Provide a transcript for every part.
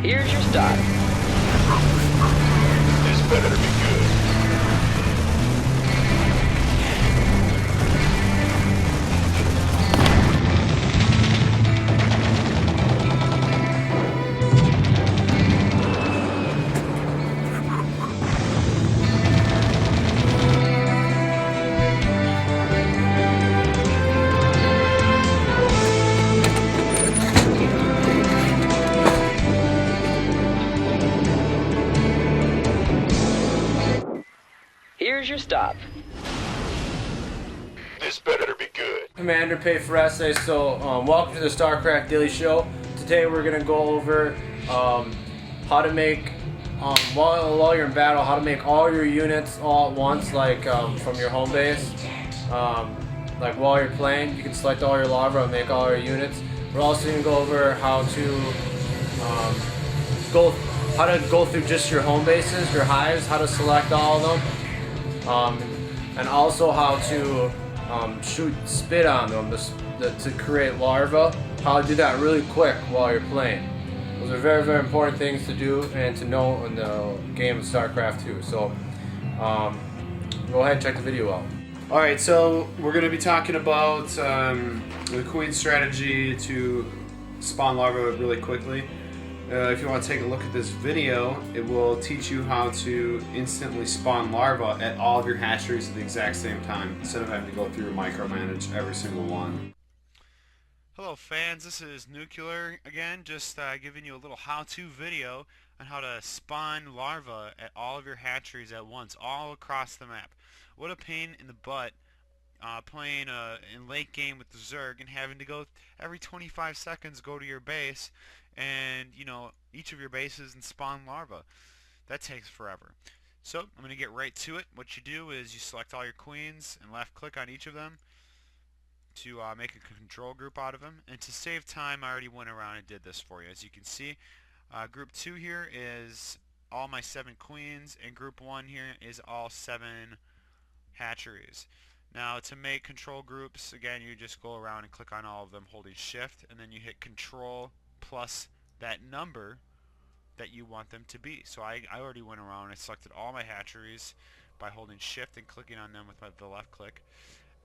Here's your stop. This better be good. Here's your stop. This better be good. Commander Payforessay. So, welcome to the Starcraft Daily Show. Today we're gonna go over how to make while you're in battle, how to make all your units all at once, like from your home base. Like while you're playing, you can select all your larvae and make all your units. We're also gonna go over how to go through just your home bases, your hives, how to select all of them. And also how to shoot spit on them to create larvae. How to do that really quick while you're playing. Those are very, very important things to do and to know in the game of StarCraft 2. So go ahead and check the video out. Alright, so we're going to be talking about the queen strategy to spawn larvae really quickly. If you want to take a look at this video, it will teach you how to instantly spawn larvae at all of your hatcheries at the exact same time, instead of having to go through and micromanage every single one. Hello fans, this is Nuclear again, just giving you a little how-to video on how to spawn larvae at all of your hatcheries at once, all across the map. What a pain in the butt playing in late game with the Zerg and having to go every 25 seconds go to your base and, you know, each of your bases and spawn larvae. That takes forever. So I'm going to get right to it. What you do is you select all your queens and left click on each of them to make a control group out of them. And to save time, I already went around and did this for you. As you can see, group 2 here is all my 7 queens, and group 1 here is all 7 hatcheries. Now to make control groups, again, you just go around and click on all of them holding shift, and then you hit control plus that number that you want them to be. So I already went around and I selected all my hatcheries by holding shift and clicking on them with the left click,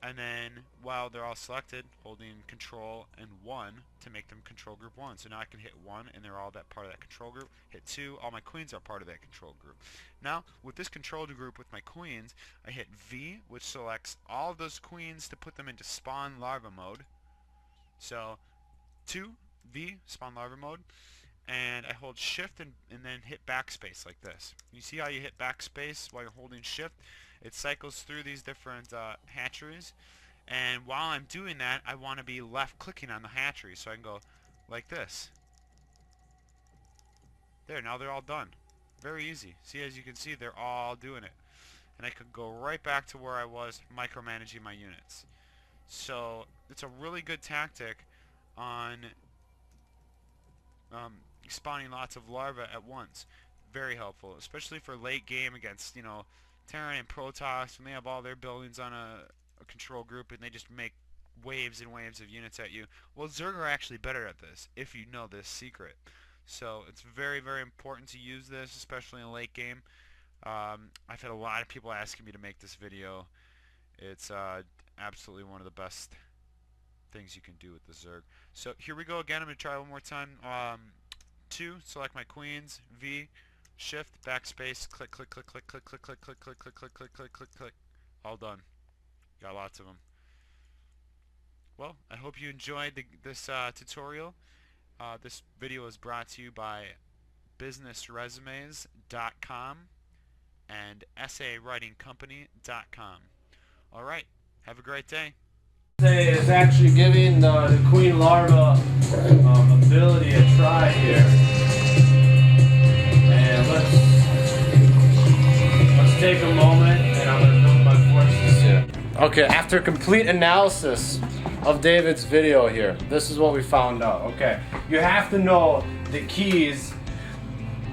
and then while they're all selected, holding control and 1 to make them control group 1. So now I can hit 1 and they're all that part of that control group. Hit 2, all my queens are part of that control group. Now with this control group with my queens, I hit V, which selects all of those queens to put them into spawn larva mode. So 2 V, spawn larva mode, and I hold shift and then hit backspace like this. You see how you hit backspace while you're holding shift? It cycles through these different hatcheries, and while I'm doing that, I want to be left clicking on the hatchery, so I can go like this. There, now they're all done. Very easy. See, as you can see, they're all doing it. And I could go right back to where I was micromanaging my units. So it's a really good tactic on spawning lots of larvae at once. Very helpful, especially for late game against, you know, Terran and Protoss, when they have all their buildings on a control group and they just make waves and waves of units at you. Well, Zerg are actually better at this, if you know this secret. So it's very, very important to use this, especially in late game. I've had a lot of people asking me to make this video. It's absolutely one of the best things you can do with the Zerg. So here we go again. I'm going to try one more time. 2, select my queens, V, shift, backspace, click, click, click, click, click, click, click, click, click, click, click, click, click, click, click. All done. Got lots of them. Well, I hope you enjoyed this tutorial. This video is brought to you by businessresumes.com and essay-writing-company.com. Alright, have a great day. It's actually giving the queen larva ability a try here. And let's take a moment, and I'm going to build my forces here. Okay, after complete analysis of David's video here, this is what we found out. Okay, you have to know the keys,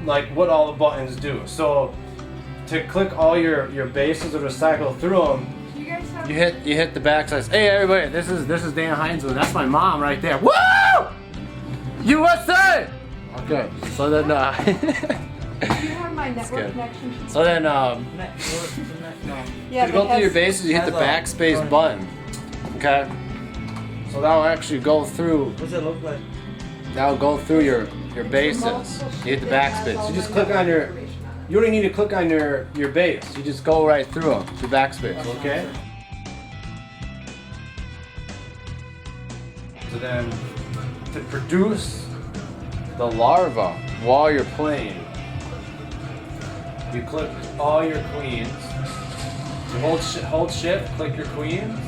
like what all the buttons do. So to click all your bases or to cycle through them, you hit the backside. Hey everybody, this is Dan Heinzler. That's my mom right there. Woo! USA! Good. So then, Do you have my network good. connection? so then, Yeah, you go but through your has- bases, you hit the backspace button. Okay. So that'll actually go through. What's it look like? That'll go through your bases. You hit the backspace. You just click on your. You don't need to click on your base. You just go right through them. The backspace. Okay. So then, to produce the larva while you're playing, you click all your queens. You hold shift, click your queens,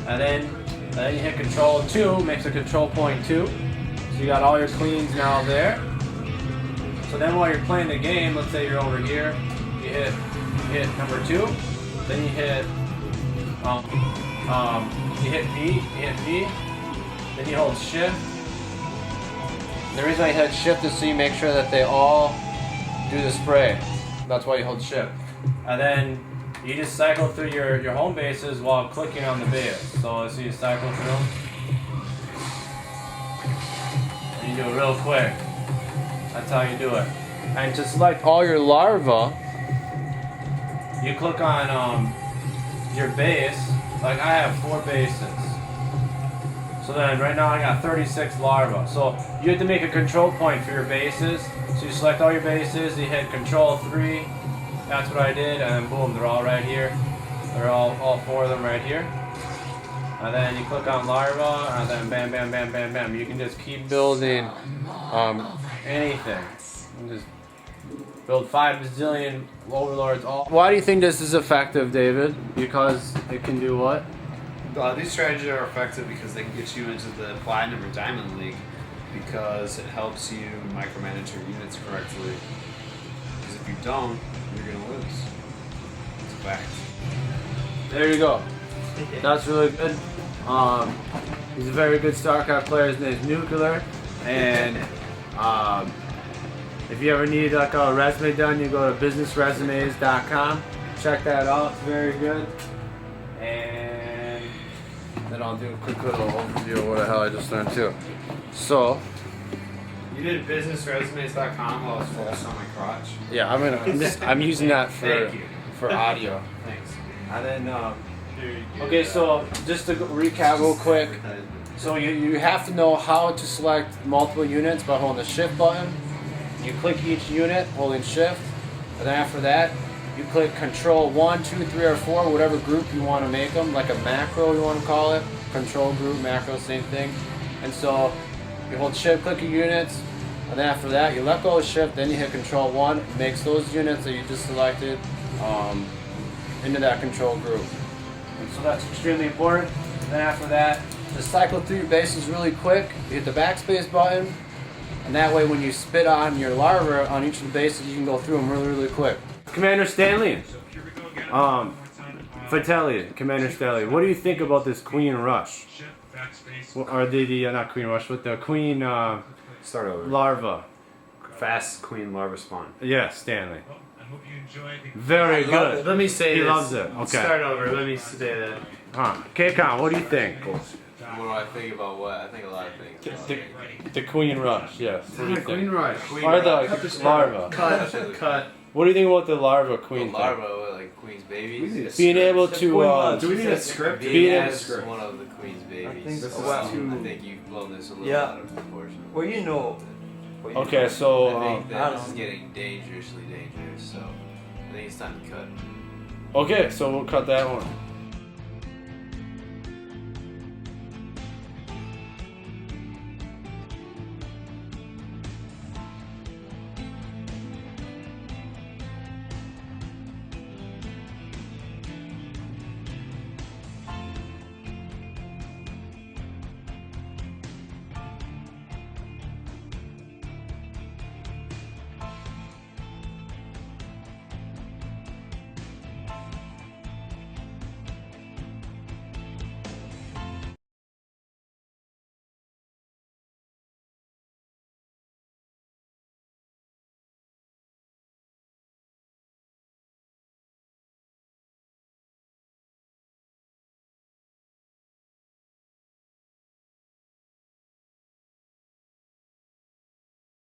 and then you hit Control 2, makes a control point 2. So you got all your queens now there. So then while you're playing the game, let's say you're over here, you hit number 2, then you hit V, then you hold shift. The reason I hit shift is so you make sure that they all do the spray. That's why you hold shift. And then you just cycle through your home bases while clicking on the base. So as you cycle through them, and you do it real quick. That's how you do it. And to select all your larvae, you click on your base. Like I have 4 bases. So then right now I got 36 larvae. So you have to make a control point for your bases. So you select all your bases, you hit Control 3. That's what I did, and then boom, they're all right here. They're all 4 of them right here. And then you click on larva, and then bam, bam, bam, bam, bam. You can just keep building anything. You can just build 5 bazillion overlords. Why do you think this is effective, David? Because it can do what? These strategies are effective because they can get you into the Platinum or Diamond League because it helps you micromanage your units correctly. Because if you don't, you're going to lose. It's a fact. There you go. That's really good. He's a very good StarCraft player. His name is Nuclear. And if you ever need like a resume done, you go to businessresumes.com. Check that out. It's very good. And then I'll do a quick little overview of what the hell I just learned too. So, You did businessresumes.com while I was focused on my crotch. yeah, I'm using that Thank you. for audio. Thanks. And then okay, so just to recap real quick. So you have to know how to select multiple units by holding the shift button. You click each unit holding shift, and then after that you click Control 1, 2, 3, or 4, whatever group you want to make them, like a macro you want to call it. Control group, macro, same thing. And so you hold shift, click your units, and then after that you let go of shift, then you hit Control 1, it makes those units that you just selected into that control group. And so that's extremely important. Then after that, just cycle through your bases really quick. You hit the backspace button, and that way when you spit on your larva on each of the bases, you can go through them really, really quick. Commander Stanley, Fratelli, Commander Stanley, what do you think about this Queen Rush? Or not Queen Rush, but the Queen Start over. Larva. Fast queen larva spawn. Yes, Stanley. Very good. Let me say He this. loves it. Okay. Start over. Let me say that. K-Con, what do you think? What do I think about what? I think a lot of things. The Queen Rush, yes. What do you Queen think? rush. Or the larva. Cut. What do you think about the larva queen thing? Larva, what, like Queen's babies? Being able to, Do we need a script? Being able- as one of the Queen's babies. think So, so. I think you've blown this a little Yeah. out of proportion. Well, you know. okay, I so, think I that don't this is know. getting dangerously dangerous, so I think it's time to cut. okay, so we'll cut that one.